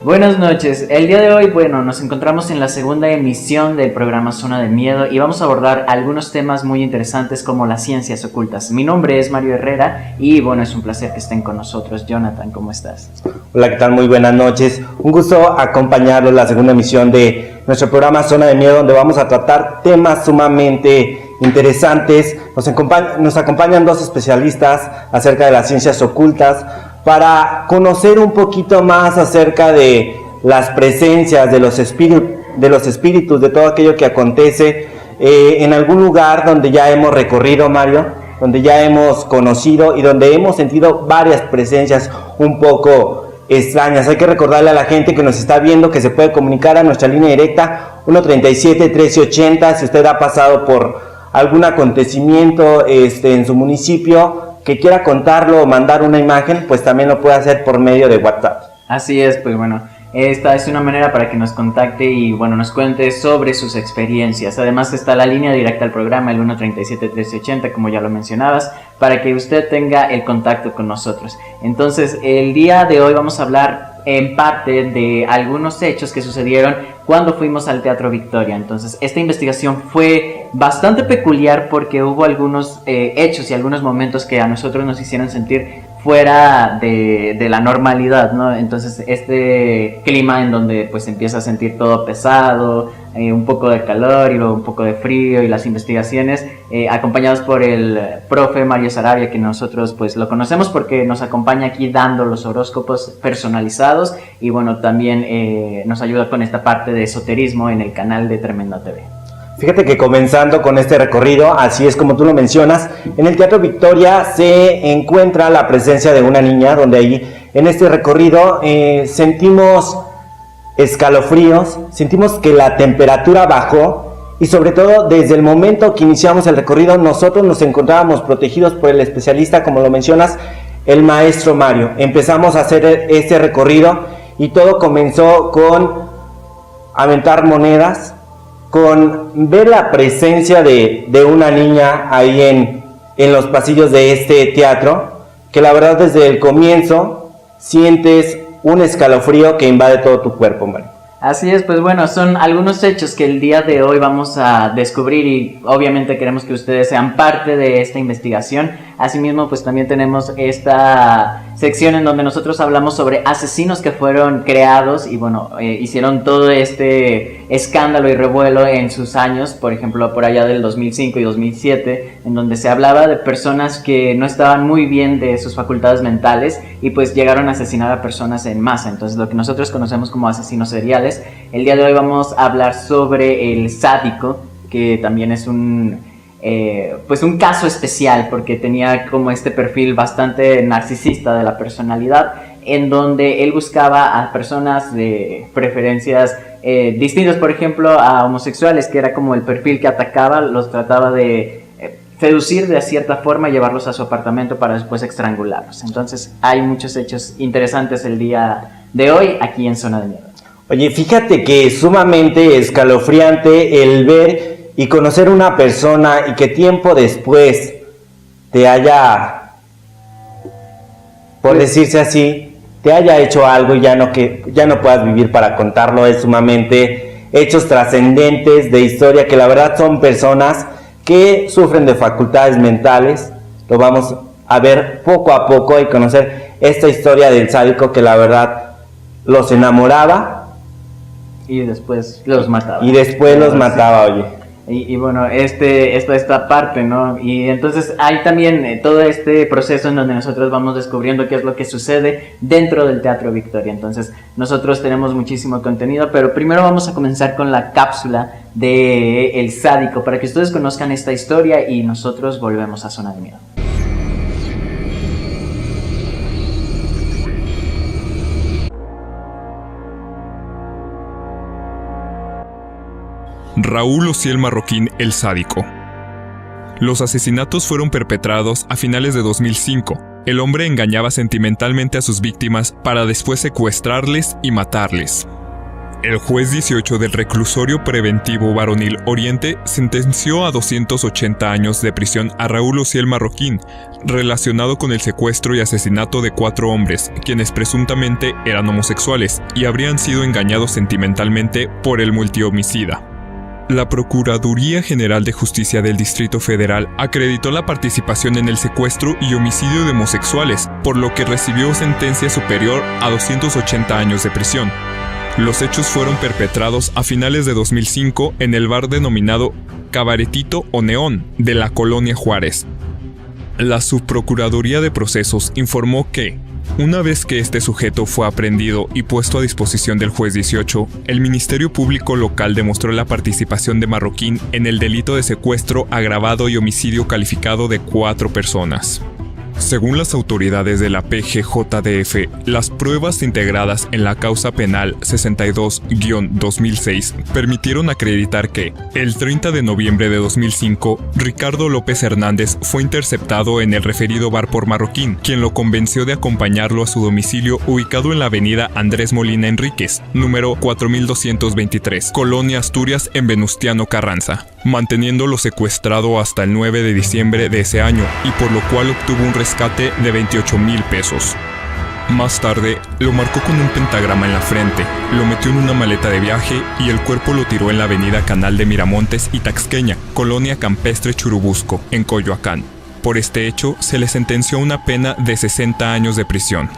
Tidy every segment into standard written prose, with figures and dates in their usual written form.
Buenas noches, el día de hoy, nos encontramos en la segunda emisión del programa Zona de Miedo y vamos a abordar algunos temas muy interesantes como las ciencias ocultas. Mi nombre es Mario Herrera y es un placer que estén con nosotros. Jonathan, ¿cómo estás? Hola, ¿qué tal? Muy buenas noches. Un gusto acompañarlos en la segunda emisión de nuestro programa Zona de Miedo, donde vamos a tratar temas sumamente interesantes. Nos acompañan dos especialistas acerca de las ciencias ocultas para conocer un poquito más acerca de las presencias de los espíritus, de todo aquello que acontece en algún lugar donde ya hemos recorrido, Mario, donde ya hemos conocido y donde hemos sentido varias presencias un poco extrañas. Hay que recordarle a la gente que nos está viendo que se puede comunicar a nuestra línea directa 137-1380 si usted ha pasado por algún acontecimiento en su municipio, que quiera contarlo o mandar una imagen, pues también lo puede hacer por medio de WhatsApp. Así es, esta es una manera para que nos contacte y nos cuente sobre sus experiencias. Además está la línea directa al programa, el 137-1380, como ya lo mencionabas, para que usted tenga el contacto con nosotros. Entonces, el día de hoy vamos a hablar en parte de algunos hechos que sucedieron cuando fuimos al Teatro Victoria. Entonces, esta investigación fue bastante peculiar porque hubo algunos hechos y algunos momentos que a nosotros nos hicieron sentir fuera de la normalidad, ¿no? Entonces, este clima en donde empieza a sentir todo pesado, un poco de calor y luego un poco de frío, y las investigaciones acompañados por el profe Mario Sarabia, que nosotros lo conocemos porque nos acompaña aquí dando los horóscopos personalizados y también nos ayuda con esta parte de esoterismo en el canal de Tremenda TV. Fíjate que comenzando con este recorrido, así es como tú lo mencionas, en el Teatro Victoria se encuentra la presencia de una niña, donde ahí en este recorrido sentimos escalofríos, sentimos que la temperatura bajó y sobre todo desde el momento que iniciamos el recorrido nosotros nos encontrábamos protegidos por el especialista, como lo mencionas, el maestro Mario. Empezamos a hacer este recorrido y todo comenzó con aventar monedas, con ver la presencia de una niña ahí en los pasillos de este teatro, que la verdad desde el comienzo sientes un escalofrío que invade todo tu cuerpo, Mario. Así es, son algunos hechos que el día de hoy vamos a descubrir y obviamente queremos que ustedes sean parte de esta investigación. Asimismo, también tenemos esta sección en donde nosotros hablamos sobre asesinos que fueron creados y hicieron todo este escándalo y revuelo en sus años, por ejemplo, por allá del 2005 y 2007, en donde se hablaba de personas que no estaban muy bien de sus facultades mentales y llegaron a asesinar a personas en masa. Entonces, lo que nosotros conocemos como asesinos seriales. El día de hoy vamos a hablar sobre el sádico, que también es un caso especial porque tenía como este perfil bastante narcisista de la personalidad, en donde él buscaba a personas de preferencias distintas, por ejemplo a homosexuales, que era como el perfil que atacaba, los trataba de seducir de cierta forma y llevarlos a su apartamento para después estrangularlos. Entonces hay muchos hechos interesantes el día de hoy aquí en Zona de Miedo. Oye, fíjate que es sumamente escalofriante el ver y conocer una persona y que tiempo después te haya, por decirse así, te haya hecho algo y ya no puedas vivir para contarlo. Es sumamente hechos trascendentes de historia, que la verdad son personas que sufren de facultades mentales. Lo vamos a ver poco a poco y conocer esta historia del sádico que la verdad los enamoraba y después los mataba. Oye. Y esta parte, ¿no? Y entonces hay también todo este proceso en donde nosotros vamos descubriendo qué es lo que sucede dentro del Teatro Victoria. Entonces nosotros tenemos muchísimo contenido, pero primero vamos a comenzar con la cápsula de El Sádico, para que ustedes conozcan esta historia y nosotros volvemos a Zona de Miedo. Raúl Ociel Marroquín, el Sádico. Los asesinatos fueron perpetrados a finales de 2005. El hombre engañaba sentimentalmente a sus víctimas para después secuestrarles y matarles. El juez 18 del Reclusorio Preventivo Varonil Oriente sentenció a 280 años de prisión a Raúl Ociel Marroquín, relacionado con el secuestro y asesinato de 4 hombres, quienes presuntamente eran homosexuales y habrían sido engañados sentimentalmente por el multihomicida. La Procuraduría General de Justicia del Distrito Federal acreditó la participación en el secuestro y homicidio de homosexuales, por lo que recibió sentencia superior a 280 años de prisión. Los hechos fueron perpetrados a finales de 2005 en el bar denominado Cabaretito o Neón de la Colonia Juárez. La Subprocuraduría de Procesos informó que, una vez que este sujeto fue aprehendido y puesto a disposición del juez 18, el Ministerio Público Local demostró la participación de Marroquín en el delito de secuestro agravado y homicidio calificado de 4 personas. Según las autoridades de la PGJDF, las pruebas integradas en la causa penal 62-2006 permitieron acreditar que, el 30 de noviembre de 2005, Ricardo López Hernández fue interceptado en el referido bar por Marroquín, quien lo convenció de acompañarlo a su domicilio ubicado en la avenida Andrés Molina Enríquez, número 4223, Colonia Asturias en Venustiano Carranza, manteniéndolo secuestrado hasta el 9 de diciembre de ese año, y por lo cual obtuvo un rescate de 28,000 pesos. Más tarde, lo marcó con un pentagrama en la frente, lo metió en una maleta de viaje y el cuerpo lo tiró en la avenida Canal de Miramontes y Taxqueña, Colonia Campestre Churubusco, en Coyoacán. Por este hecho, se le sentenció una pena de 60 años de prisión.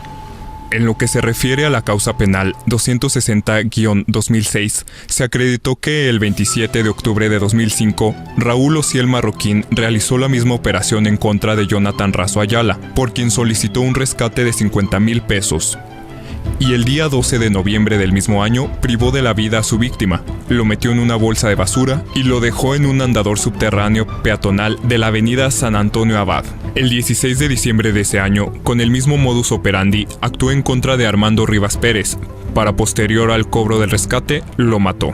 En lo que se refiere a la causa penal 260-2006, se acreditó que el 27 de octubre de 2005, Raúl Ociel Marroquín realizó la misma operación en contra de Jonathan Razo Ayala, por quien solicitó un rescate de 50,000 pesos. Y el día 12 de noviembre del mismo año privó de la vida a su víctima, lo metió en una bolsa de basura y lo dejó en un andador subterráneo peatonal de la avenida San Antonio Abad. El 16 de diciembre de ese año, con el mismo modus operandi, actuó en contra de Armando Rivas Pérez. Para posterior al cobro del rescate, lo mató.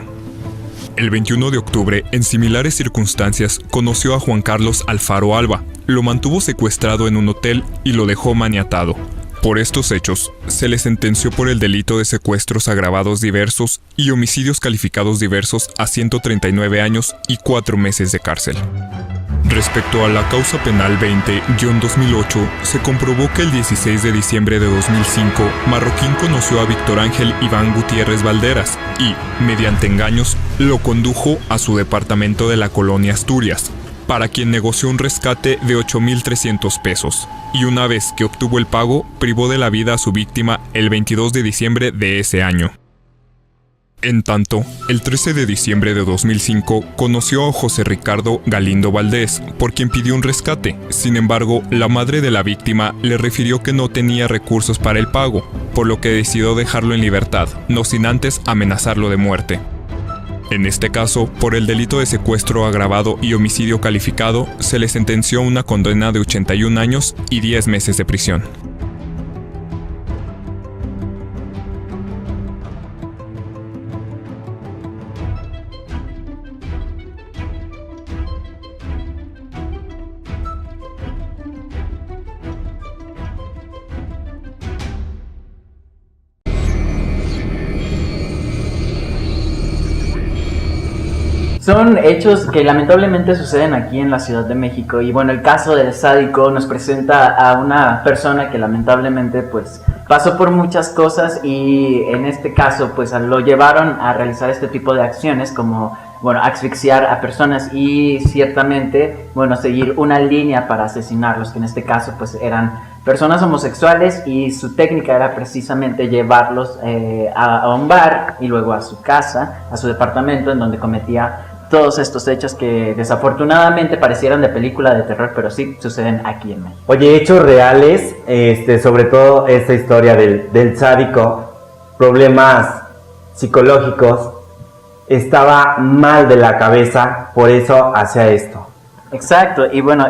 El 21 de octubre, en similares circunstancias, conoció a Juan Carlos Alfaro Alba, lo mantuvo secuestrado en un hotel y lo dejó maniatado. Por estos hechos, se le sentenció por el delito de secuestros agravados diversos y homicidios calificados diversos a 139 años y 4 meses de cárcel. Respecto a la causa penal 20-2008, se comprobó que el 16 de diciembre de 2005, Marroquín conoció a Víctor Ángel Iván Gutiérrez Valderas y, mediante engaños, lo condujo a su departamento de la Colonia Asturias, para quien negoció un rescate de 8,300 pesos, y una vez que obtuvo el pago, privó de la vida a su víctima el 22 de diciembre de ese año. En tanto, el 13 de diciembre de 2005 conoció a José Ricardo Galindo Valdés, por quien pidió un rescate. Sin embargo, la madre de la víctima le refirió que no tenía recursos para el pago, por lo que decidió dejarlo en libertad, no sin antes amenazarlo de muerte. En este caso, por el delito de secuestro agravado y homicidio calificado, se le sentenció una condena de 81 años y 10 meses de prisión. Son hechos que lamentablemente suceden aquí en la Ciudad de México y bueno, el caso del sádico nos presenta a una persona que lamentablemente pues pasó por muchas cosas y en este caso pues lo llevaron a realizar este tipo de acciones como bueno, asfixiar a personas y ciertamente bueno, seguir una línea para asesinarlos, que en este caso pues eran personas homosexuales y su técnica era precisamente llevarlos a un bar y luego a su casa, a su departamento en donde cometía todos estos hechos que desafortunadamente parecieran de película de terror, pero sí suceden aquí en México. Oye, hechos reales, sobre todo esta historia del sádico, problemas psicológicos, estaba mal de la cabeza, por eso hacía esto. Exacto, y bueno,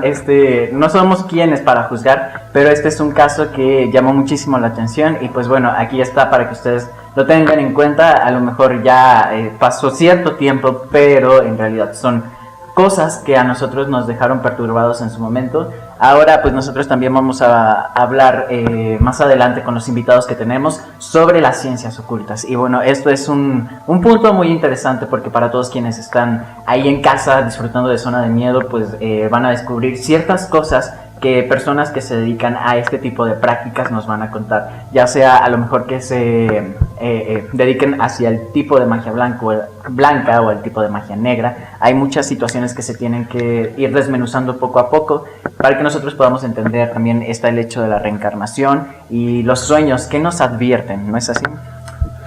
no somos quienes para juzgar, pero este es un caso que llamó muchísimo la atención y pues bueno, aquí está para que ustedes lo tengan en cuenta. A lo mejor ya pasó cierto tiempo, pero en realidad son cosas que a nosotros nos dejaron perturbados en su momento. Ahora pues nosotros también vamos a hablar más adelante con los invitados que tenemos sobre las ciencias ocultas. Y bueno, esto es un punto muy interesante porque para todos quienes están ahí en casa disfrutando de Zona de Miedo, pues van a descubrir ciertas cosas que personas que se dedican a este tipo de prácticas nos van a contar, ya sea a lo mejor que se dediquen hacia el tipo de magia blanca o el tipo de magia negra. Hay muchas situaciones que se tienen que ir desmenuzando poco a poco para que nosotros podamos entender. También está el hecho de la reencarnación y los sueños que nos advierten, ¿no es así?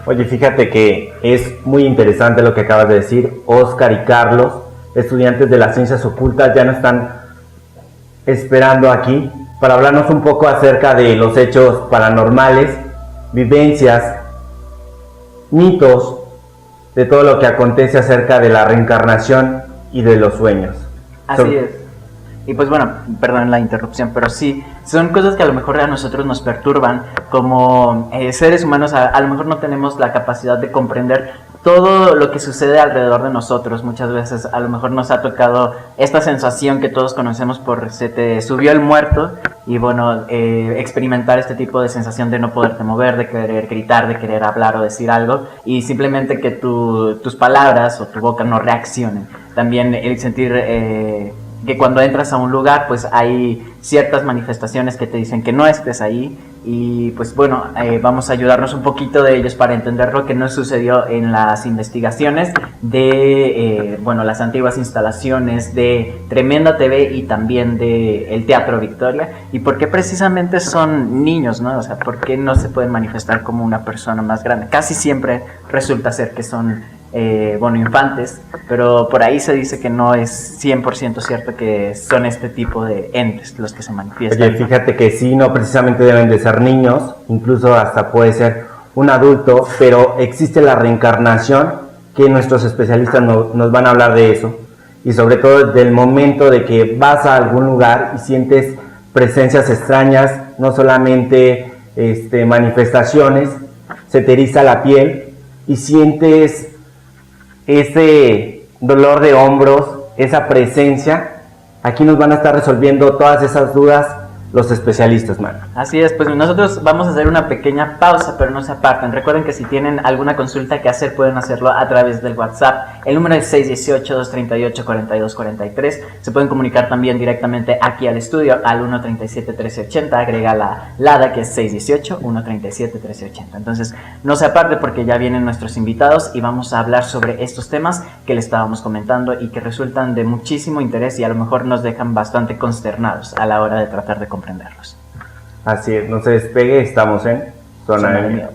Oye, fíjate que es muy interesante lo que acabas de decir. Oscar y Carlos, estudiantes de las ciencias ocultas, ya no están esperando aquí para hablarnos un poco acerca de los hechos paranormales, vivencias, mitos, de todo lo que acontece acerca de la reencarnación y de los sueños. Así es. Y pues bueno, perdón la interrupción, pero sí, son cosas que a lo mejor a nosotros nos perturban como seres humanos. A lo mejor no tenemos la capacidad de comprender todo lo que sucede alrededor de nosotros. Muchas veces a lo mejor nos ha tocado esta sensación que todos conocemos por se te subió el muerto y bueno, experimentar este tipo de sensación de no poderte mover, de querer gritar, de querer hablar o decir algo y simplemente que tus palabras o tu boca no reaccionen. También el sentir que cuando entras a un lugar pues hay ciertas manifestaciones que te dicen que no estés ahí y pues bueno, vamos a ayudarnos un poquito de ellos para entender lo que nos sucedió en las investigaciones de bueno, las antiguas instalaciones de Tremenda TV y también de el Teatro Victoria y por qué precisamente son niños, ¿no? O sea, por qué no se pueden manifestar como una persona más grande. Casi siempre resulta ser que son bueno, infantes, pero por ahí se dice que no es 100% cierto que son este tipo de entes los que se manifiestan. Oye, fíjate que sí, no precisamente deben de ser niños, incluso hasta puede ser un adulto, pero existe la reencarnación, que nuestros especialistas nos van a hablar de eso, y sobre todo del momento de que vas a algún lugar y sientes presencias extrañas, no solamente manifestaciones, se te eriza la piel y sientes ese dolor de hombros, esa presencia. Aquí nos van a estar resolviendo todas esas dudas los especialistas, man. Así es, pues nosotros vamos a hacer una pequeña pausa, pero no se aparten. Recuerden que si tienen alguna consulta que hacer, pueden hacerlo a través del WhatsApp. El número es 618-238-4243. Se pueden comunicar también directamente aquí al estudio al 137-1380. Agrega la LADA, que es 618-137-1380. Entonces, no se aparte porque ya vienen nuestros invitados y vamos a hablar sobre estos temas que le estábamos comentando y que resultan de muchísimo interés y a lo mejor nos dejan bastante consternados a la hora de tratar de comprenderlos. Así es, no se despegue, estamos en Zona de Miedo.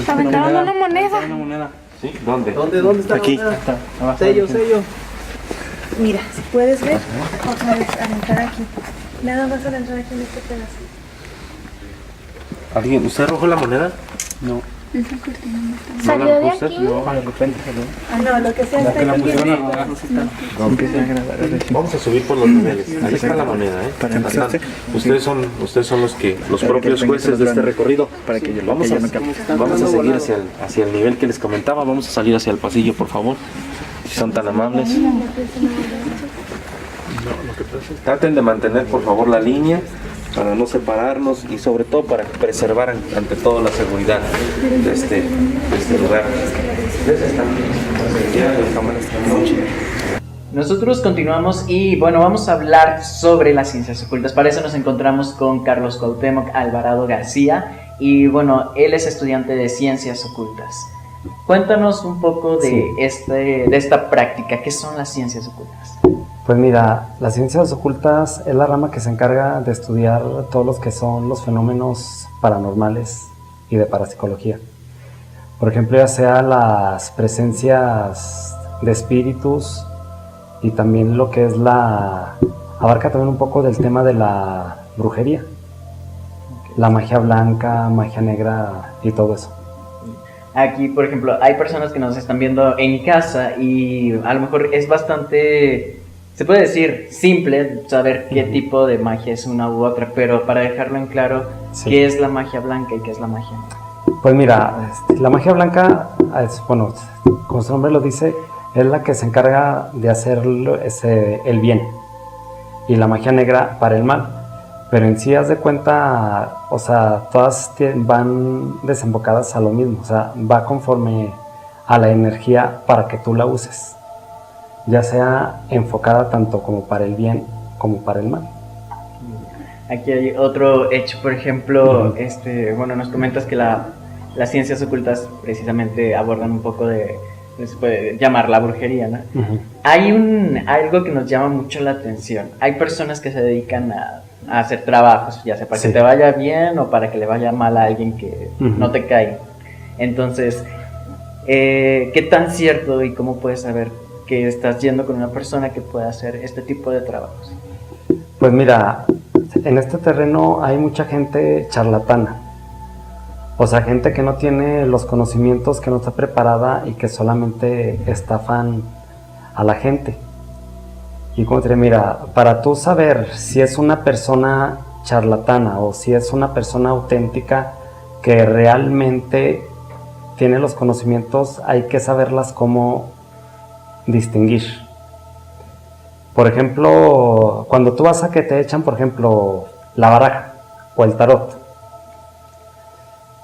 Aventaron una moneda. ¿Sí? ¿Dónde? ¿Dónde está? Aquí. Está abajo. Sello. Mira, si puedes ver, otra vez aventar aquí. Nada más aventar aquí en este pedazo. ¿Alguien? ¿Usted arrojó la moneda? No. ¿Salió de aquí? No, de repente salió. No, lo que sea está aquí. Vamos a subir por los niveles. Ahí está la moneda, ¿eh? Ustedes son los propios jueces de este recorrido. Vamos a seguir hacia el nivel que les comentaba. Vamos a salir hacia el pasillo, por favor. Si son tan amables. Traten de mantener, por favor, la línea. no separarnos y sobre todo para preservar ante todo la seguridad de este lugar. Nosotros continuamos y bueno, vamos a hablar sobre las ciencias ocultas. Para eso nos encontramos con Carlos Cuauhtémoc Alvarado García y bueno, él es estudiante de ciencias ocultas. Cuéntanos un poco de esta práctica. ¿Qué son las ciencias ocultas? Pues mira, las ciencias ocultas es la rama que se encarga de estudiar todos los que son los fenómenos paranormales y de parapsicología. Por ejemplo, ya sea las presencias de espíritus y también lo que es abarca también un poco del tema de la brujería, la magia blanca, magia negra y todo eso. Aquí, por ejemplo, hay personas que nos están viendo en casa y a lo mejor es bastante, se puede decir, simple saber qué tipo de magia es una u otra, pero para dejarlo en claro, sí. ¿Qué es la magia blanca y qué es la magia negra? Pues mira, la magia blanca, bueno, como su nombre lo dice, es la que se encarga de hacer el bien, y la magia negra para el mal. Pero en sí, haz de cuenta, o sea, todas van desembocadas a lo mismo, o sea, va conforme a la energía para que tú la uses, ya sea enfocada tanto como para el bien como para el mal. Aquí hay otro hecho, por ejemplo, bueno, nos comentas que las ciencias ocultas precisamente abordan un poco se puede llamar la brujería, ¿no? Hay algo que nos llama mucho la atención. Hay personas que se dedican a hacer trabajos, ya sea para que te vaya bien o para que le vaya mal a alguien que no te cae. Entonces, ¿qué tan cierto y cómo puedes saber que estás yendo con una persona que puede hacer este tipo de trabajos? Pues mira, en este terreno hay mucha gente charlatana. O sea, gente que no tiene los conocimientos, que no está preparada y que solamente estafan a la gente. Y como te diré, mira, para tú saber si es una persona charlatana o si es una persona auténtica que realmente tiene los conocimientos, hay que saberlas cómo distinguir. Por ejemplo, cuando tú vas a que te echan, por ejemplo, la baraja o el tarot,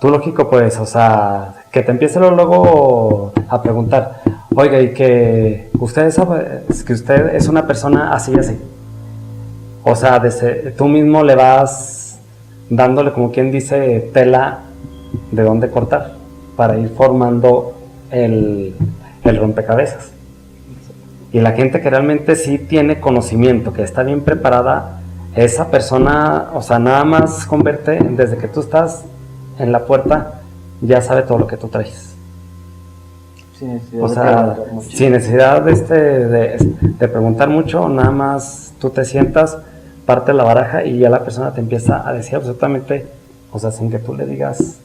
tú lógico pues, o sea, que te empiece luego a preguntar, oiga, y que usted sabe que usted es una persona así y así. O sea, tú mismo le vas dándole, como quien dice, tela de dónde cortar para ir formando el rompecabezas. Y la gente que realmente sí tiene conocimiento, que está bien preparada, esa persona, o sea, nada más con verte, desde que tú estás en la puerta, ya sabe todo lo que tú traes. Sin necesidad de preguntar mucho, nada más tú te sientas, parte la baraja y ya la persona te empieza a decir absolutamente, o sea, sin que tú le digas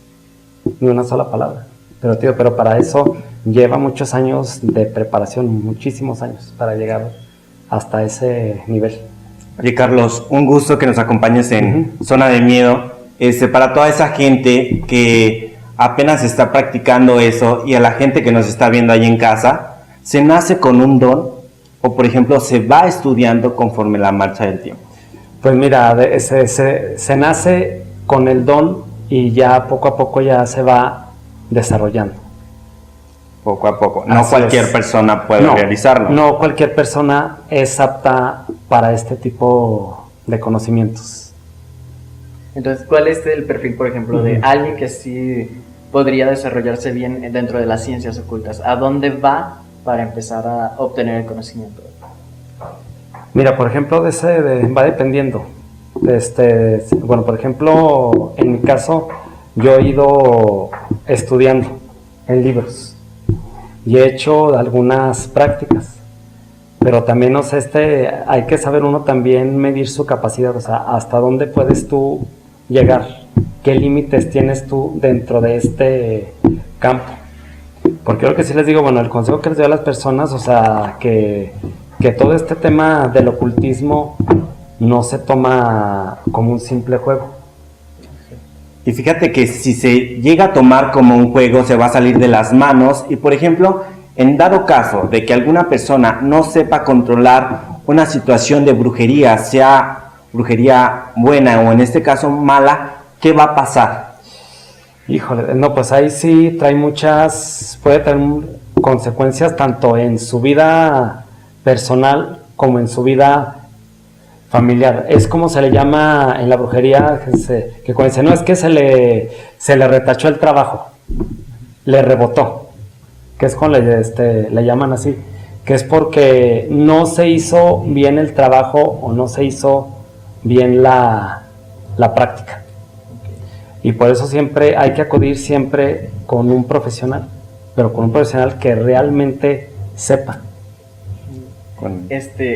ni una sola palabra. Pero para eso lleva muchos años de preparación, muchísimos años, para llegar hasta ese nivel. Oye, Carlos, un gusto que nos acompañes en Zona de Miedo. Para toda esa gente que apenas está practicando eso y a la gente que nos está viendo ahí en casa, ¿se nace con un don o, por ejemplo, se va estudiando conforme la marcha del tiempo? Pues mira, se nace con el don y ya poco a poco ya se va desarrollando. Poco a poco. No cualquier persona puede realizarlo. No cualquier persona es apta para este tipo de conocimientos. Entonces, ¿cuál es el perfil, por ejemplo, de alguien que sí podría desarrollarse bien dentro de las ciencias ocultas? ¿A dónde va para empezar a obtener el conocimiento? Mira, por ejemplo, va dependiendo. Bueno, por ejemplo, en mi caso, yo he ido estudiando en libros y he hecho algunas prácticas. Pero también, no sé, hay que saber uno también medir su capacidad, o sea, hasta dónde puedes tú llegar, qué límites tienes tú dentro de este campo. Porque lo que sí les digo, bueno, el consejo que les doy a las personas, o sea, que todo este tema del ocultismo no se toma como un simple juego. Y fíjate que si se llega a tomar como un juego, se va a salir de las manos. Y por ejemplo, en dado caso de que alguna persona no sepa controlar una situación de brujería, sea brujería buena o en este caso mala, ¿qué va a pasar? Híjole, no, pues ahí sí puede tener consecuencias tanto en su vida personal como en su vida familiar. Es como se le llama en la brujería, que cuando dice, no, es que se le retachó el trabajo, le rebotó, que es cuando le llaman así, que es porque no se hizo bien el trabajo o no se hizo bien la práctica. Y por eso siempre hay que acudir siempre con un profesional, pero con un profesional que realmente sepa.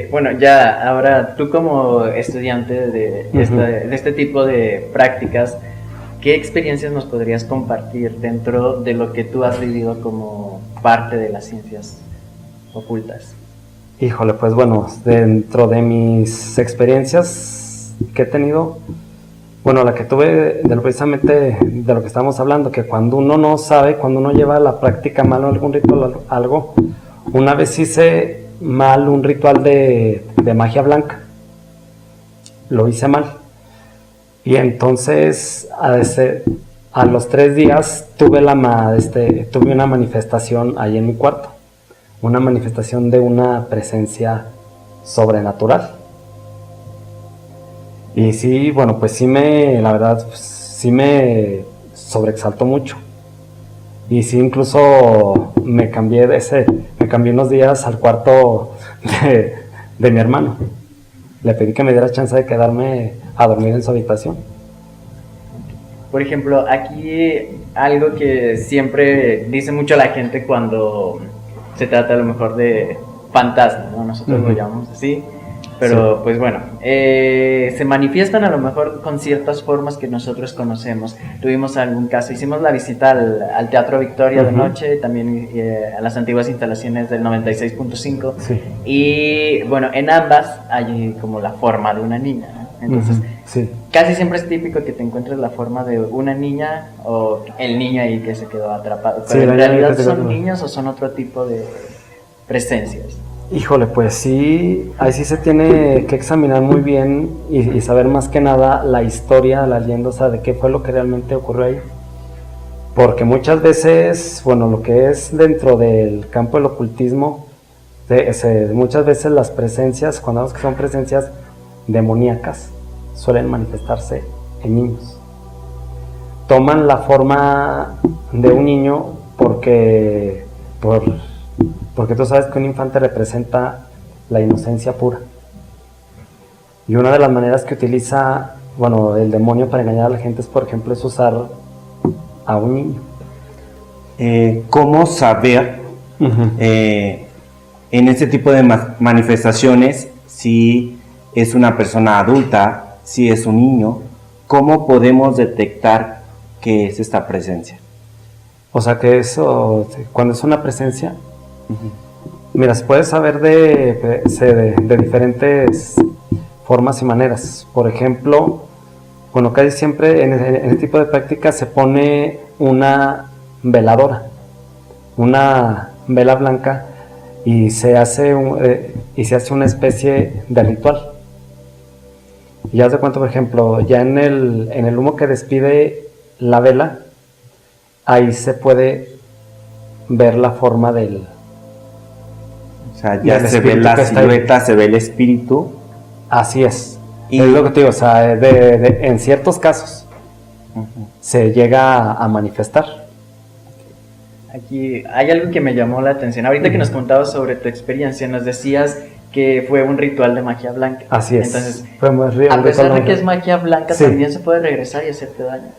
Bueno, ya ahora tú como estudiante de este tipo de prácticas, ¿qué experiencias nos podrías compartir dentro de lo que tú has vivido como parte de las ciencias ocultas? Híjole, pues bueno, dentro de mis experiencias que he tenido, bueno, la que tuve precisamente de lo que estamos hablando, que cuando uno no sabe, cuando uno lleva a la práctica mal algún ritual, algo, una vez hice mal un ritual de magia blanca, lo hice mal, y entonces a los 3 días tuve una manifestación ahí en mi cuarto, una manifestación de una presencia sobrenatural. Y sí, bueno, pues la verdad, pues, sí me sobreexaltó mucho. Y sí, incluso me cambié unos días al cuarto de mi hermano. Le pedí que me diera chance de quedarme a dormir en su habitación. Por ejemplo, aquí algo que siempre dice mucho la gente cuando se trata a lo mejor de fantasmas, ¿no? Nosotros lo llamamos así. Pero sí, pues bueno, se manifiestan a lo mejor con ciertas formas que nosotros conocemos. Tuvimos algún caso, hicimos la visita al Teatro Victoria de noche, también a las antiguas instalaciones del 96.5. Sí. Y bueno, en ambas hay como la forma de una niña, ¿no? Entonces, sí, casi siempre es típico que te encuentres la forma de una niña o el niño ahí que se quedó atrapado. Pero sí, en realidad son niños o son otro tipo de presencias. Híjole, pues sí, ahí sí se tiene que examinar muy bien y saber más que nada la historia, la leyenda, o sea, de qué fue lo que realmente ocurrió ahí. Porque muchas veces, bueno, lo que es dentro del campo del ocultismo, muchas veces las presencias, cuando hablamos que son presencias demoníacas, suelen manifestarse en niños. Toman la forma de un niño porque tú sabes que un infante representa la inocencia pura. Y una de las maneras que utiliza, bueno, el demonio para engañar a la gente es, por ejemplo, es usar a un niño. ¿Cómo saber en este tipo de manifestaciones si es una persona adulta, si es un niño? ¿Cómo podemos detectar qué es esta presencia? O sea que eso, cuando es una presencia, mira, se puede saber de diferentes formas y maneras. Por ejemplo, bueno, casi siempre en este tipo de prácticas se pone una veladora, una vela blanca, y se hace una especie de ritual. Y haz de cuenta, por ejemplo, ya en el humo que despide la vela, ahí se puede ver la forma del... O sea, ya se ve la silueta, se ve el espíritu. Así es. Y es lo que te digo, o sea, en ciertos casos se llega a manifestar. Aquí hay algo que me llamó la atención. Ahorita que nos contabas sobre tu experiencia, nos decías que fue un ritual de magia blanca. Así es. Entonces, a pesar de que es magia blanca, sí, también se puede regresar y hacerte daño.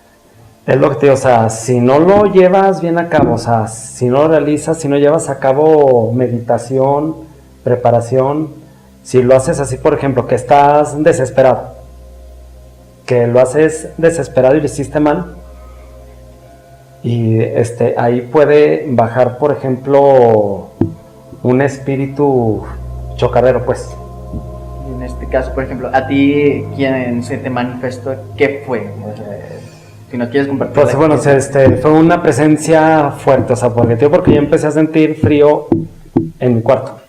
Es lo que te digo, o sea, si no lo llevas bien a cabo, o sea, si no lo realizas, si no llevas a cabo meditación, preparación, si lo haces así, por ejemplo, que estás desesperado, que lo haces desesperado y lo hiciste mal, y ahí puede bajar, por ejemplo, un espíritu chocarrero, pues. En este caso, por ejemplo, a ti, ¿quién se te manifestó? ¿Qué fue? O sea, si no quieres compartir. Pues bueno, fue una presencia fuerte, o sea, porque yo empecé a sentir frío en mi cuarto.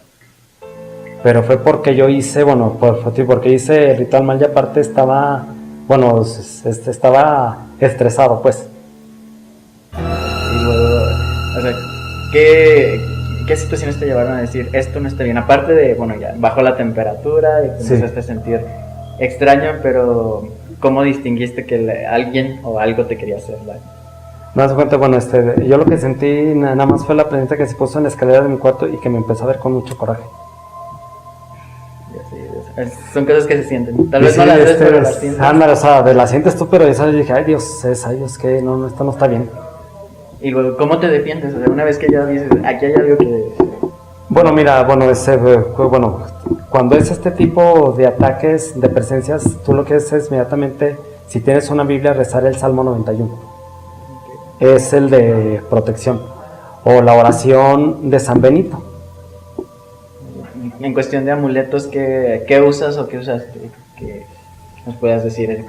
pero fue porque yo hice, porque hice el ritual mal y aparte estaba, estaba estresado, pues. O sea, ¿qué situaciones te llevaron a decir esto no está bien? Aparte de, ya bajó la temperatura y te empezaste a sentir extraño, pero ¿cómo distinguiste que alguien o algo te quería hacer daño? Me das cuenta, yo lo que sentí nada más fue la presencia que se puso en la escalera de mi cuarto y que me empezó a ver con mucho coraje. Son cosas que se sienten. Tal vez no las ves, pero las sientes. Ándale, la sientes tú, pero esa dije, ay Dios, que no, esto no está bien. Y luego, ¿cómo te defiendes? O sea, una vez que ya dices, aquí hay algo que... Cuando es este tipo de ataques, de presencias, tú lo que haces es inmediatamente, si tienes una Biblia, rezar el Salmo 91. Es el de protección. O la oración de San Benito. En cuestión de amuletos, ¿qué usas o qué usas que nos puedas decir?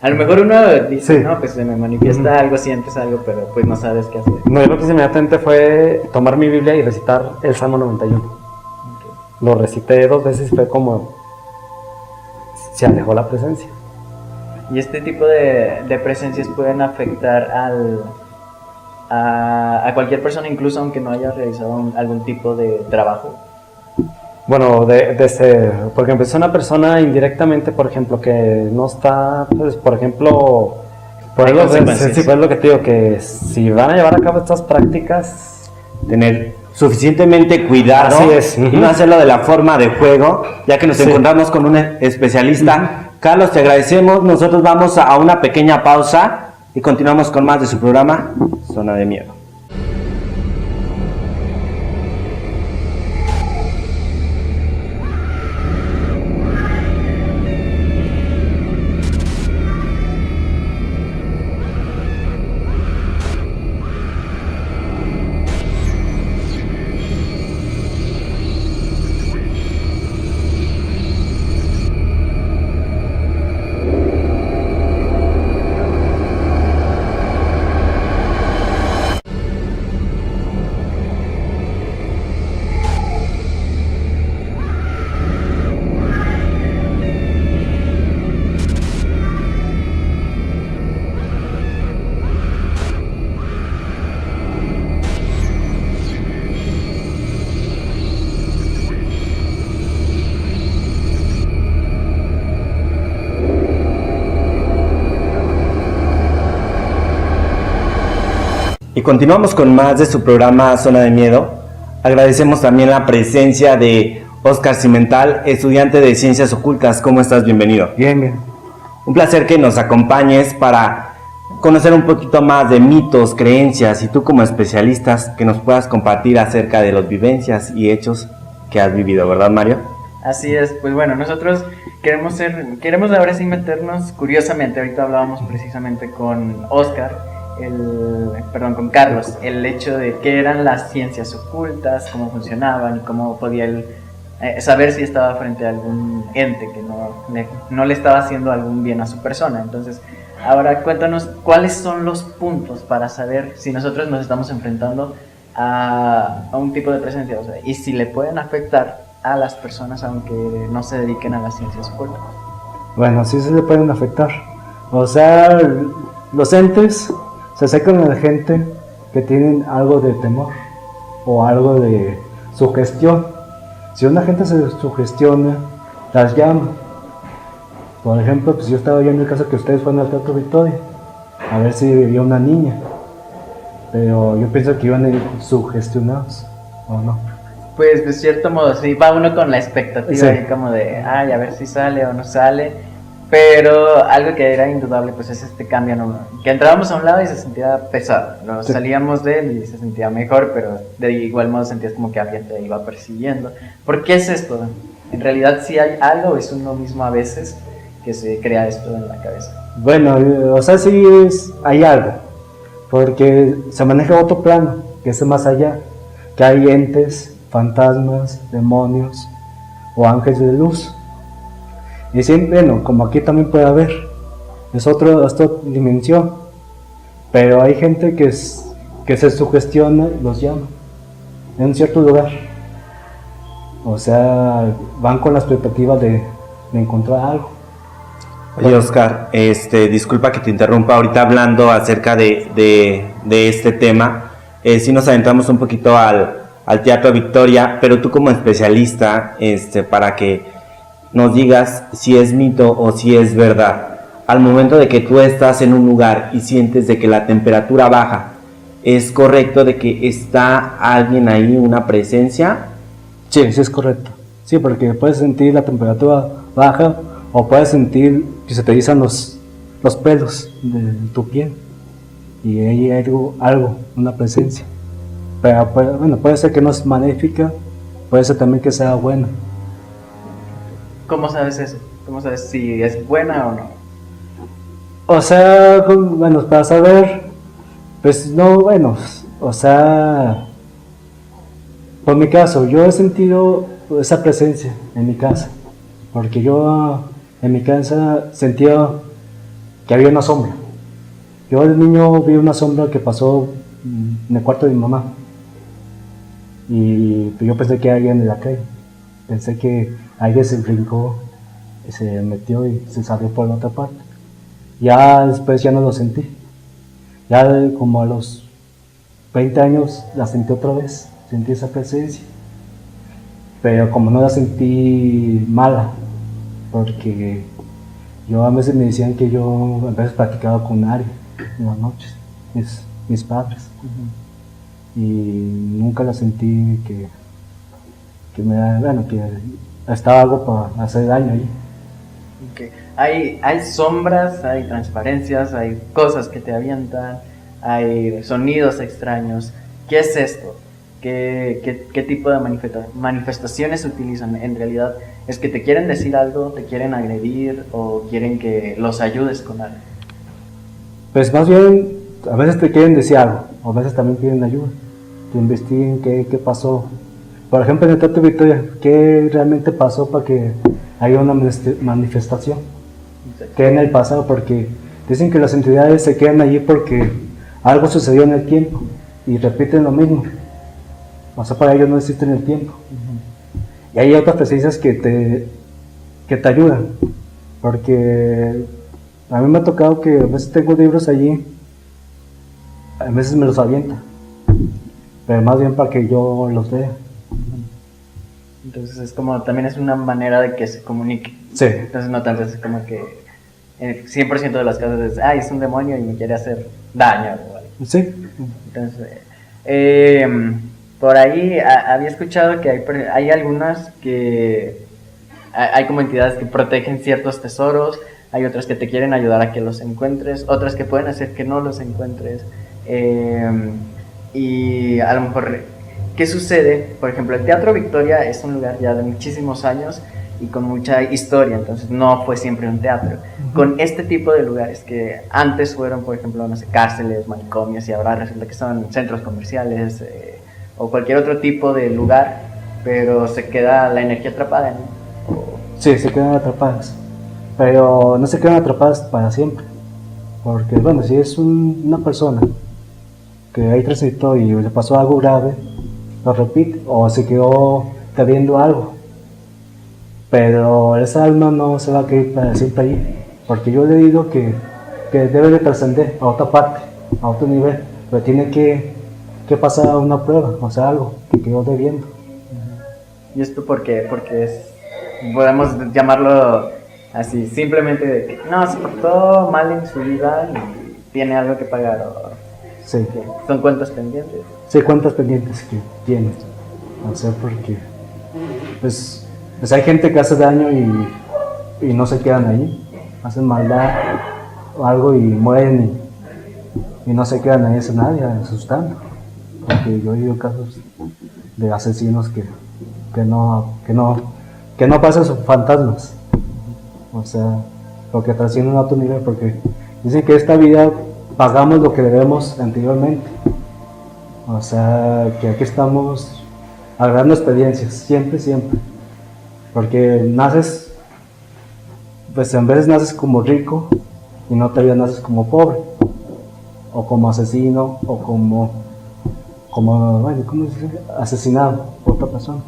A lo mejor uno dice, no, pues se me manifiesta algo, sientes algo, pero pues no sabes qué hacer. No, yo lo que hice inmediatamente fue tomar mi Biblia y recitar el Salmo 91. Okay. Lo recité 2 veces y fue como se alejó la presencia. ¿Y este tipo de presencias pueden afectar a cualquier persona, incluso aunque no haya realizado algún tipo de trabajo? Bueno, porque empezó una persona indirectamente, por ejemplo, que no está, pues, por ejemplo, pues lo que te digo, que si van a llevar a cabo estas prácticas, tener suficientemente cuidado y no hacerlo de la forma de juego, ya que nos encontramos con un especialista. Carlos, te agradecemos. Nosotros vamos a una pequeña pausa y continuamos con más de su programa Zona de Miedo. Y continuamos con más de su programa Zona de Miedo. Agradecemos también la presencia de Óscar Cimental, estudiante de Ciencias Ocultas. ¿Cómo estás? Bienvenido. Bien. Un placer que nos acompañes para conocer un poquito más de mitos, creencias y tú como especialistas que nos puedas compartir acerca de las vivencias y hechos que has vivido, ¿verdad, Mario? Así es, pues bueno, nosotros queremos ahora sí meternos curiosamente. Ahorita hablábamos precisamente con Óscar, con Carlos, el hecho de qué eran las ciencias ocultas, cómo funcionaban y cómo podía él saber si estaba frente a algún ente que no le estaba haciendo algún bien a su persona. Entonces, ahora cuéntanos cuáles son los puntos para saber si nosotros nos estamos enfrentando a un tipo de presencia, o sea, y si le pueden afectar a las personas aunque no se dediquen a las ciencias ocultas. Bueno, sí se le pueden afectar. O sea, los entes se acercan a la gente que tienen algo de temor o algo de sugestión. Si una gente se sugestiona, las llama. Por ejemplo, pues yo estaba viendo el caso que ustedes fueron al Teatro Victoria a ver si vivía una niña, pero yo pienso que iban a ir sugestionados, ¿o no? Pues de cierto modo, sí, va uno con la expectativa ahí como de, a ver si sale o no sale, pero algo que era indudable pues es este cambio, ¿no? Que entrábamos a un lado y se sentía pesado, ¿no? Salíamos de él y se sentía mejor, pero de igual modo sentías como que alguien te iba persiguiendo. ¿Por qué es esto? En realidad sí hay algo, es uno mismo a veces que se crea esto en la cabeza. Bueno, o sea, sí hay algo, porque se maneja otro plano, que es más allá, que hay entes, fantasmas, demonios o ángeles de luz. Y siempre, bueno, como aquí también puede haber, es otra dimensión, pero hay gente que se sugestiona y los llama en un cierto lugar. O sea, van con la expectativa de encontrar algo. Oye, Oscar, disculpa que te interrumpa ahorita hablando acerca de este tema. Si nos adentramos un poquito al Teatro Victoria, pero tú como especialista, para que nos digas si es mito o si es verdad. Al momento de que tú estás en un lugar y sientes de que la temperatura baja, ¿es correcto de que está alguien ahí, una presencia? Sí, sí es correcto. Sí, porque puedes sentir la temperatura baja o puedes sentir que se te erizan los pelos de tu piel y ahí hay algo, una presencia. Pero bueno, puede ser que no es maléfica, puede ser también que sea buena. ¿Cómo sabes eso? ¿Cómo sabes si es buena o no? O sea, bueno, para saber, pues no, bueno, o sea, por mi caso, yo he sentido esa presencia en mi casa, porque yo en mi casa sentía que había una sombra. Yo de niño vi una sombra que pasó en el cuarto de mi mamá y yo pensé que alguien en la calle, pensé que alguien se brincó, se metió y se salió por la otra parte. Ya después ya no lo sentí, ya como a los 20 años la sentí otra vez, sentí esa presencia, pero como no la sentí mala, porque yo a veces me decían que yo a veces practicaba con Ari en las noches, mis padres, y nunca la sentí que estaba algo para hacer daño ahí. Okay. Hay sombras, hay transparencias, hay cosas que te avientan, hay sonidos extraños. ¿Qué es esto? ¿Qué tipo de manifestaciones utilizan? En realidad, ¿es que te quieren decir algo, te quieren agredir o quieren que los ayudes con algo? Pues más bien, a veces te quieren decir algo, a veces también quieren ayuda, que investiguen qué pasó. Por ejemplo, en el Teatro Victoria, ¿qué realmente pasó para que haya una manifestación? ¿Qué en el pasado? Porque dicen que las entidades se quedan allí porque algo sucedió en el tiempo y repiten lo mismo. O sea, para ellos no existe en el tiempo. Y hay otras presencias que te ayudan, porque a mí me ha tocado que a veces tengo libros allí, a veces me los avientan, pero más bien para que yo los lea. Entonces es como, también es una manera de que se comunique. Sí. Entonces no tanto es como que 100% de las casos es, es un demonio y me quiere hacer daño. ¿Vale? Sí. Entonces, por ahí había escuchado que hay algunas que hay como entidades que protegen ciertos tesoros, hay otras que te quieren ayudar a que los encuentres, otras que pueden hacer que no los encuentres. Y a lo mejor, ¿qué sucede? Por ejemplo, el Teatro Victoria es un lugar ya de muchísimos años y con mucha historia, entonces no fue siempre un teatro. Con este tipo de lugares que antes fueron, por ejemplo, no sé, cárceles, manicomios, y ahora resulta que son centros comerciales o cualquier otro tipo de lugar, pero se queda la energía atrapada, ¿no? Sí, se quedan atrapadas, pero no se quedan atrapadas para siempre, porque bueno, si es una persona que ahí transitó y le pasó algo grave, lo repite, o se quedó viendo algo, pero esa alma no se va a quedar para siempre ahí, porque yo he leído que debe de trascender a otra parte, a otro nivel, pero tiene que pasar una prueba, o sea, algo que quedó debiendo. ¿Y esto por qué? Porque podemos llamarlo así, simplemente de que no, se portó mal en su vida y tiene algo que pagar, o Sí. son cuentas pendientes. Sí, cuentas pendientes que tiene, o sea, porque pues hay gente que hace daño y no se quedan ahí, hacen maldad o algo y mueren y no se quedan ahí a nadie asustando, porque yo he oído casos de asesinos que no pasan sus fantasmas, o sea, porque trascienden a otro nivel, porque dicen que esta vida pagamos lo que debemos anteriormente, o sea, que aquí estamos agarrando experiencias, siempre, porque naces, pues en veces naces como rico y no te naces como pobre, o como asesino, o como bueno, ¿cómo se dice? Asesinado por otra persona.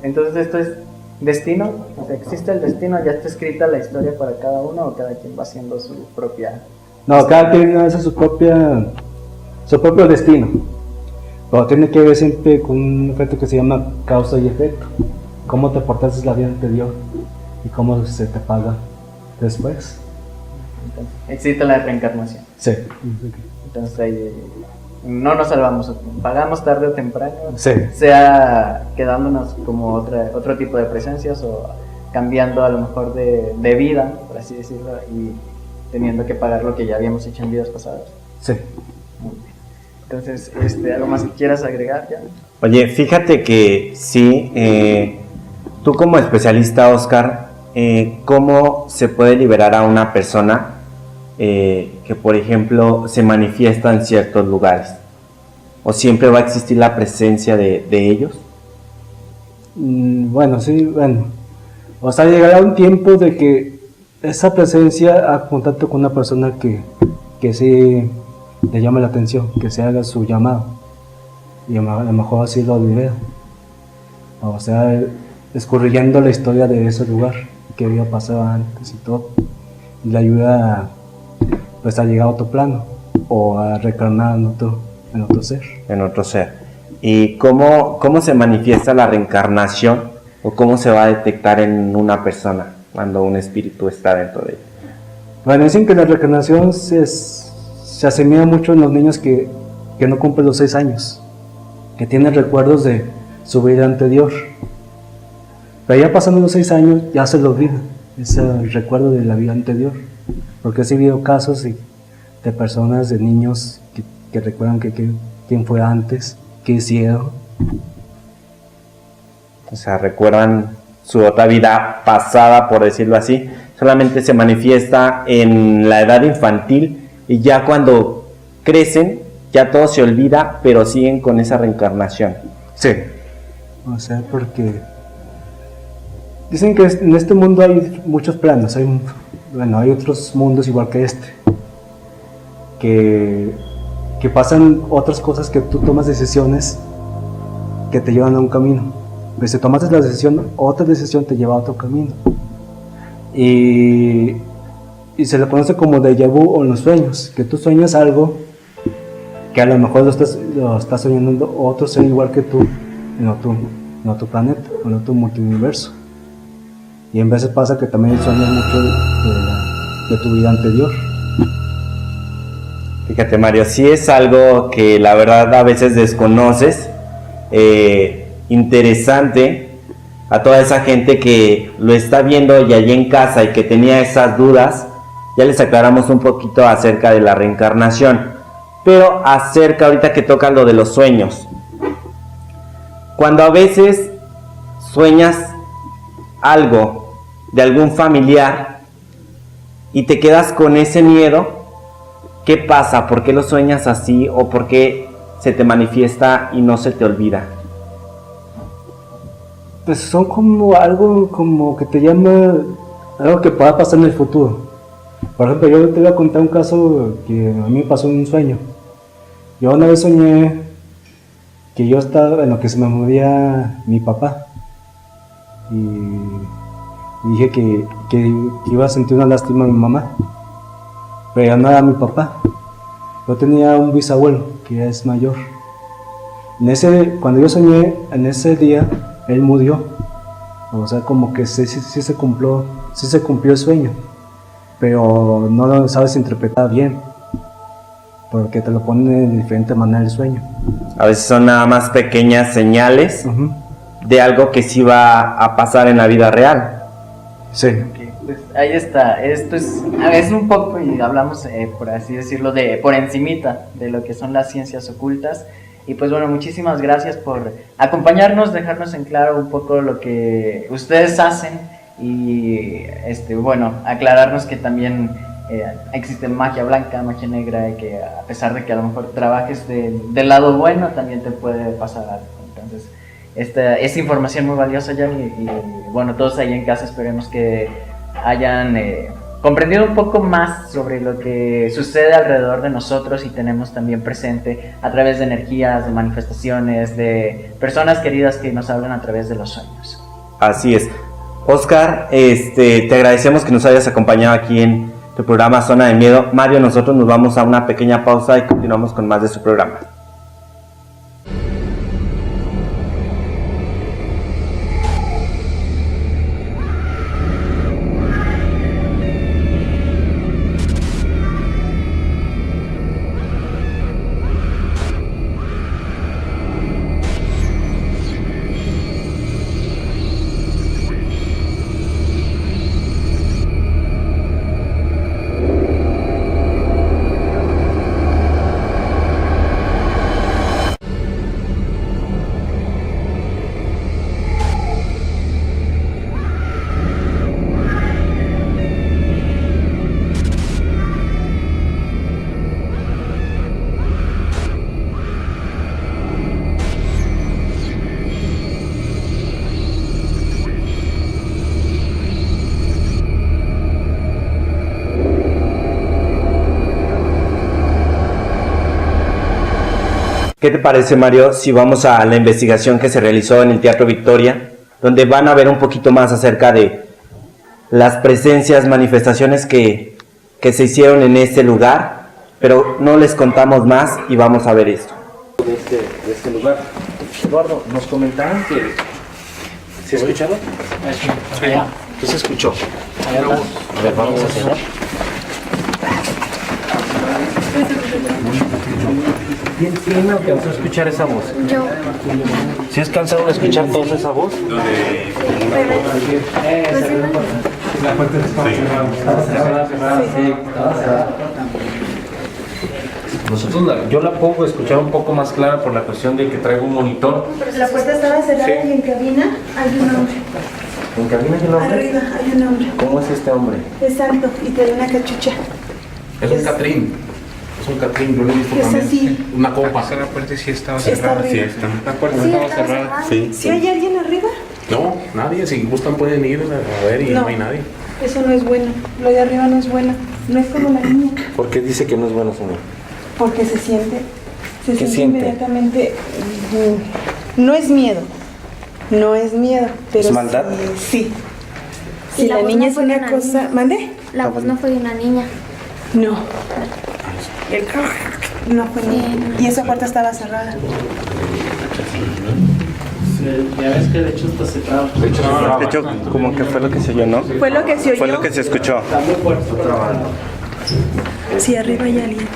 Entonces esto es destino, o sea, existe el destino, ya está escrita la historia para cada uno o cada quien va haciendo su propia... No, cada quien hace su propio destino. Pero tiene que ver siempre con un efecto que se llama causa y efecto. Cómo te portaste la vida anterior y cómo se te paga después. Entonces, existe la reencarnación. Sí. Entonces ahí no nos salvamos, pagamos tarde o temprano, Sí. sea quedándonos como otro tipo de presencias o cambiando a lo mejor de vida, por así decirlo, y teniendo que pagar lo que ya habíamos hecho en vidas pasadas. Sí. Muy bien. Entonces, ¿algo más que quieras agregar ya? Oye, fíjate que sí, tú como especialista, Oscar, ¿cómo se puede liberar a una persona que, por ejemplo, se manifiesta en ciertos lugares? ¿O siempre va a existir la presencia de ellos? Bueno, sí, bueno. O sea, llegará un tiempo de que esa presencia haga contacto con una persona que sí le llame la atención, que se haga su llamado. Y a lo mejor así lo libera. O sea, escurriendo la historia de ese lugar que había pasado antes y todo. Y le ayuda pues a llegar a otro plano o a reencarnar en otro ser. En otro ser. ¿Y cómo se manifiesta la reencarnación o cómo se va a detectar en una persona cuando un espíritu está dentro de ella? Bueno, dicen que la reencarnación se asemeja mucho en los niños que no cumplen los 6 años, que tienen recuerdos de su vida anterior. Pero ya pasando los 6 años ya se lo olvida ese recuerdo de la vida anterior, porque he habido casos de personas, de niños que recuerdan quién fue antes, qué hicieron. O sea, recuerdan su otra vida pasada, por decirlo así. Solamente se manifiesta en la edad infantil y ya cuando crecen ya todo se olvida, pero siguen con esa reencarnación. Sí. O sea, porque dicen que en este mundo hay muchos planos, hay otros mundos igual que este, que pasan otras cosas, que tú tomas decisiones que te llevan a un camino. Pero si tomas la decisión, otra decisión te lleva a otro camino. Y se le conoce como déjà vu o en los sueños, que tú sueñas algo que a lo mejor lo estás soñando otro ser igual que tú en otro planeta, en otro multiuniverso. Y en veces pasa que también sueñas mucho de tu vida anterior. Fíjate, Mario, sí es algo que la verdad a veces desconoces. Interesante a toda esa gente que lo está viendo y allí en casa y que tenía esas dudas. Ya les aclaramos un poquito acerca de la reencarnación, pero acerca ahorita que toca lo de los sueños. Cuando a veces sueñas algo de algún familiar y te quedas con ese miedo, ¿qué pasa? ¿Por qué lo sueñas así? ¿O por qué se te manifiesta y no se te olvida? Pues son como algo como que te llama algo que pueda pasar en el futuro. Por ejemplo, yo te voy a contar un caso que a mí me pasó en un sueño. Yo una vez soñé que yo estaba en lo que se me moría mi papá y dije que iba a sentir una lástima a mi mamá, pero ya no era mi papá. Yo tenía un bisabuelo que es mayor. Cuando yo soñé en ese día, él murió. O sea, como que sí se cumplió el sueño, pero no lo sabes interpretar bien, porque te lo ponen de diferente manera el sueño. A veces son nada más pequeñas señales de algo que sí va a pasar en la vida real. Sí. Okay, pues ahí está. Esto es un poco, y hablamos, por así decirlo, por encimita de lo que son las ciencias ocultas. Y pues bueno, muchísimas gracias por acompañarnos, dejarnos en claro un poco lo que ustedes hacen y bueno, aclararnos que también existe magia blanca, magia negra, y que a pesar de que a lo mejor trabajes del lado bueno, también te puede pasar algo. Entonces, esta información muy valiosa, Jan, y bueno, todos ahí en casa esperemos que hayan comprendido un poco más sobre lo que sucede alrededor de nosotros y tenemos también presente a través de energías, de manifestaciones, de personas queridas que nos hablan a través de los sueños. Así es. Oscar, te agradecemos que nos hayas acompañado aquí en tu programa Zona de Miedo. Mario, nosotros nos vamos a una pequeña pausa y continuamos con más de su programa. ¿Qué te parece, Mario, si vamos a la investigación que se realizó en el Teatro Victoria, donde van a ver un poquito más acerca de las presencias, manifestaciones que se hicieron en este lugar, pero no les contamos más y vamos a ver esto. De este lugar. Eduardo, nos comentaban que... ¿Se ha escuchado? ¿Qué se escuchó? A ver, vamos a hacer. ¿Quién alcanzó a escuchar esa voz? Yo. ¿Sí alcanzaron a escuchar todos esa voz? La puerta estaba cerrada. Yo la puedo escuchar un poco más clara por la cuestión de que traigo un monitor. La puerta estaba cerrada y en cabina hay un hombre. ¿En cabina hay un hombre? Arriba hay un hombre. ¿Cómo es este hombre? Es alto y trae una cachucha. Es un Catrín. Es un Catrín, yo lo he visto Es también. así. Una copa. La puerta sí estaba Está cerrada. arriba. Sí, está. La puerta Sí, estaba estaba cerrada. Sí. ¿Sí hay alguien arriba? No, nadie. Si gustan pueden ir a ver y no hay nadie. Eso no es bueno. Lo de arriba no es bueno. No es como la niña. ¿Por qué dice que no es bueno, señor? Porque se siente ¿Qué siente? inmediatamente. No es miedo. No es miedo. Pero ¿Es maldad? Sí. ¿Y Si la la voz niña no es fue de una una cosa. niña? ¿Mande? La voz no fue de una niña. No. No fue niña. Y esa puerta estaba cerrada. Ya ves que de hecho está cerrado. De hecho, como que fue lo que se oyó, ¿no? Fue lo que se oyó. Fue lo que se escuchó. Sí, arriba hay alguien.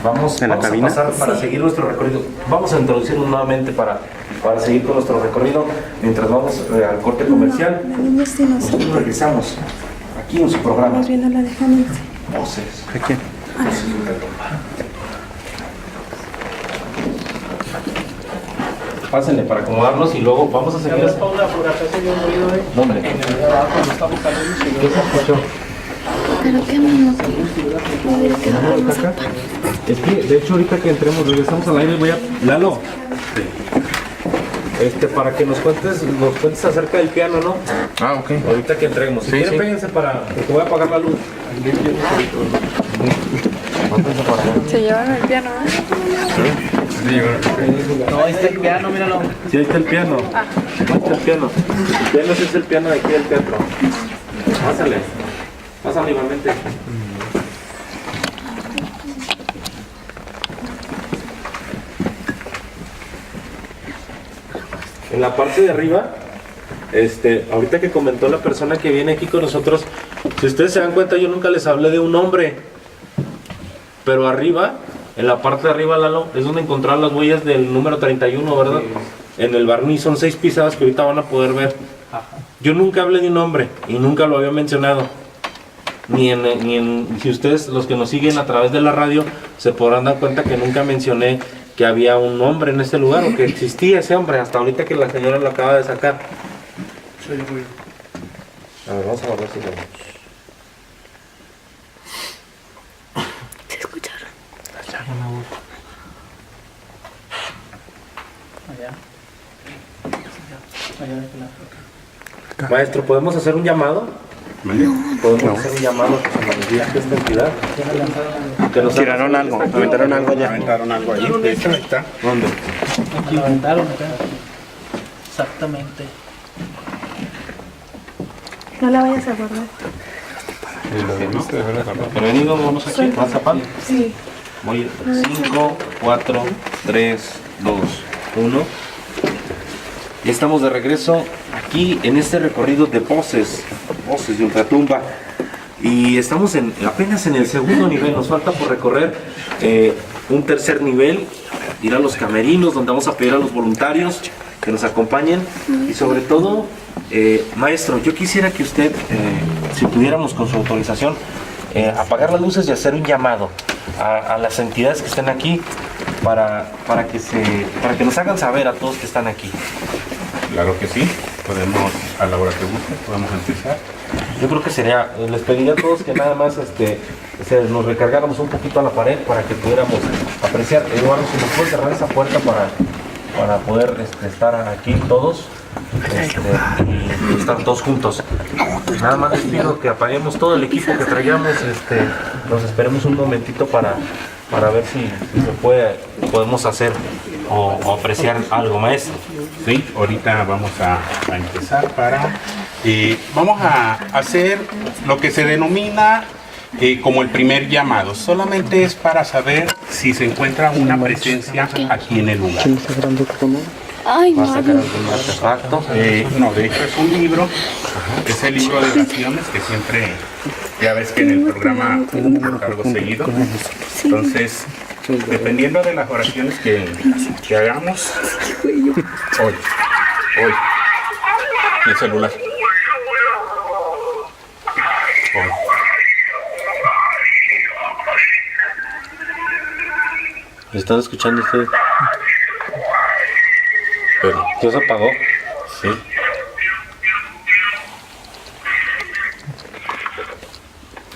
Vamos ¿En la cabina? a pasar para seguir nuestro recorrido. Vamos a introducirnos nuevamente para seguir con nuestro recorrido mientras vamos al corte comercial. La niña sí no sé. Nosotros regresamos aquí en su programa. Vamos viendo la de Hamilton. Voces. ¿De quién? Pásenle para acomodarnos y luego vamos a seguir. ¿Dónde? ¿Qué se escuchó? Pero qué minuto. Me hubiera quedado más a pan. Es que, de hecho, ahorita que entremos, regresamos al aire, voy a... Lalo. Para que nos cuentes acerca del piano, ¿no? Ah, ok. Ahorita que entremos. Si quieren, péguense porque voy a apagar la luz. Se llevaron el piano, No, ahí está el piano, míralo. Sí, ahí está el piano. Ahí está el piano. El piano ese es el piano de aquí del teatro. Pásale. Pásale igualmente. En la parte de arriba, ahorita que comentó la persona que viene aquí con nosotros, si ustedes se dan cuenta, yo nunca les hablé de un hombre. Pero arriba, en la parte de arriba, Lalo, es donde encontraron las huellas del número 31, ¿verdad? Sí. En el barniz son 6 pisadas que ahorita van a poder ver. Yo nunca hablé de un hombre y nunca lo había mencionado. Si ustedes, los que nos siguen a través de la radio, se podrán dar cuenta que nunca mencioné que había un hombre en este lugar o que existía ese hombre, hasta ahorita que la señora lo acaba de sacar. A ver, vamos a ver si lo vemos. ¿Se escucharon? Maestro, ¿podemos hacer un llamado? Podemos hacer un llamado que se manifieste esta entidad. Que nos Tiraron algo, aventaron algo allá. Aventaron algo allí. Ahí está. ¿Dónde? Aquí aventaron acá. Exactamente. No la vayas a guardar. Prevenido, vamos aquí. ¿Vas a pan? Sí. Voy 5, 4, 3, 2, 1. Ya estamos de regreso aquí en este recorrido de voces de Ultratumba. Y estamos apenas en el segundo nivel. Nos falta por recorrer un tercer nivel, ir a los camerinos donde vamos a pedir a los voluntarios que nos acompañen. Y sobre todo, maestro, yo quisiera que usted, si pudiéramos con su autorización, apagar las luces y hacer un llamado a las entidades que estén aquí para que nos hagan saber a todos que están aquí. Claro que sí. Podemos, a la hora que guste, podemos empezar. Yo creo que sería, les pediría a todos que nada más nos recargáramos un poquito a la pared para que pudiéramos apreciar. Eduardo, si nos puede cerrar esa puerta para poder estar aquí todos y estar todos juntos. Nada más les pido que apaguemos todo el equipo que traíamos, nos esperemos un momentito para ver si podemos hacer o apreciar algo, maestro. Sí, ahorita vamos a empezar vamos a hacer lo que se denomina como el primer llamado. Solamente es para saber si se encuentra una presencia aquí en el lugar. Ay, ¿Va a sacar algún artefacto? No, de hecho es un libro, es el libro de oraciones que siempre, ya ves que en el programa lo cargo seguido. Entonces, dependiendo de las oraciones que hagamos, hoy, el celular. Hoy. ¿Están escuchando ustedes? ¿Ya se apagó? Sí.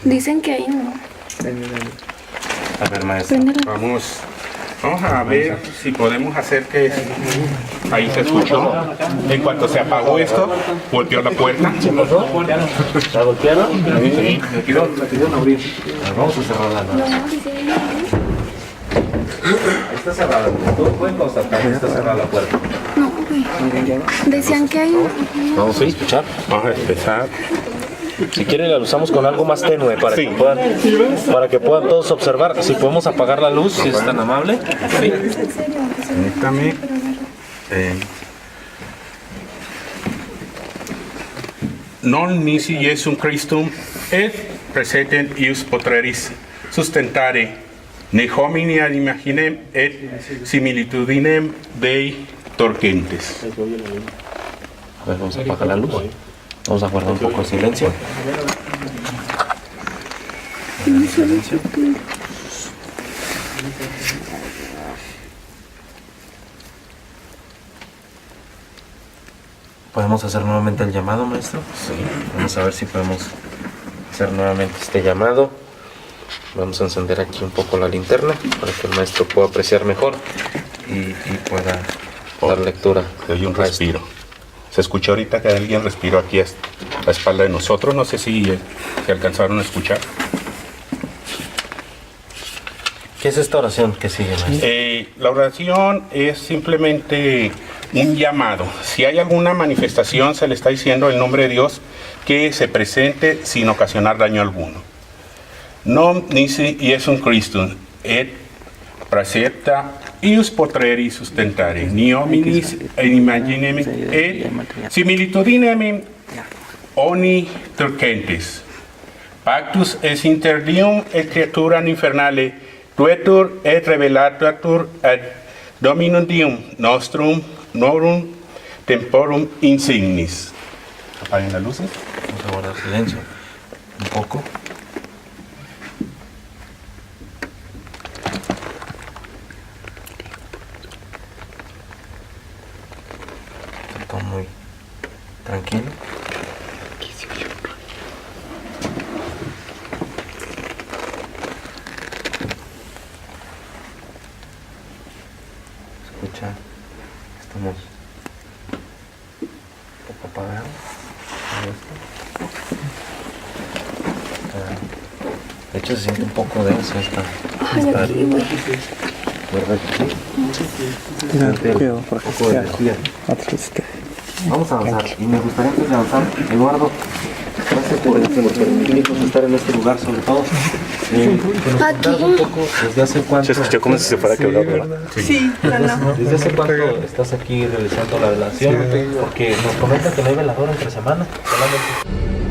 Dicen que hay uno. A ver, maestro. Vamos a ver si podemos hacer que ahí se escuchó. En cuanto se apagó esto, volteó la puerta. ¿La golpearon? Sí. La quisieron abrir. Vamos a cerrarla. Ahí está cerrada. Todos pueden constatar que está cerrada la puerta. No, güey. Decían que hay uno. Vamos a escuchar. Vamos a empezar. Si quieren la usamos con algo más tenue para que puedan todos observar. Si podemos apagar la luz, si es tan amable. Sí. Permítame. Non nisi Jesum Christum et preseten ius potreris sustentare ne homini ad imaginem et similitudinem Dei torquentes. A ver, vamos a apagar la luz. Vamos a guardar un poco de silencio. Silencio. ¿Podemos hacer nuevamente el llamado, maestro? Sí. Vamos a ver si podemos hacer nuevamente este llamado. Vamos a encender aquí un poco la linterna para que el maestro pueda apreciar mejor y pueda dar lectura. Se oye un respiro. Se escuchó ahorita que alguien respiró aquí a la espalda de nosotros. No sé si alcanzaron a escuchar. ¿Qué es esta oración que sigue, maestro? La oración es simplemente un llamado. Si hay alguna manifestación, se le está diciendo el nombre de Dios que se presente sin ocasionar daño alguno. Non nisi Jesum Christum et praecepta ius potreris sustentare, ni hominis imaginem et similitudinem oni turquentes. Pactus es inter Deum et creaturam infernale, tuetur et revelatur ad Dominum Deum nostrum norum temporum insignis. Apaguen las luces. Vamos a guardar silencio un poco. Está todo muy tranquilo. Escucha, estamos un poco apagados. De hecho, se siente un poco denso esta. Ay, aquí, güey. ¿Verdad que sí? Cuidado, por Un poco de energía. Vamos a avanzar. Y me gustaría antes de avanzar, Eduardo, gracias por permitirnos estar en este lugar, sobre todo. Que nos contaras un poco desde hace cuánto. Se escuchó como si se fuera a quebrar, ¿verdad? Sí, no. ¿Desde hace cuánto estás aquí realizando la velación? Porque nos comentan que no hay velador entre semana, solamente.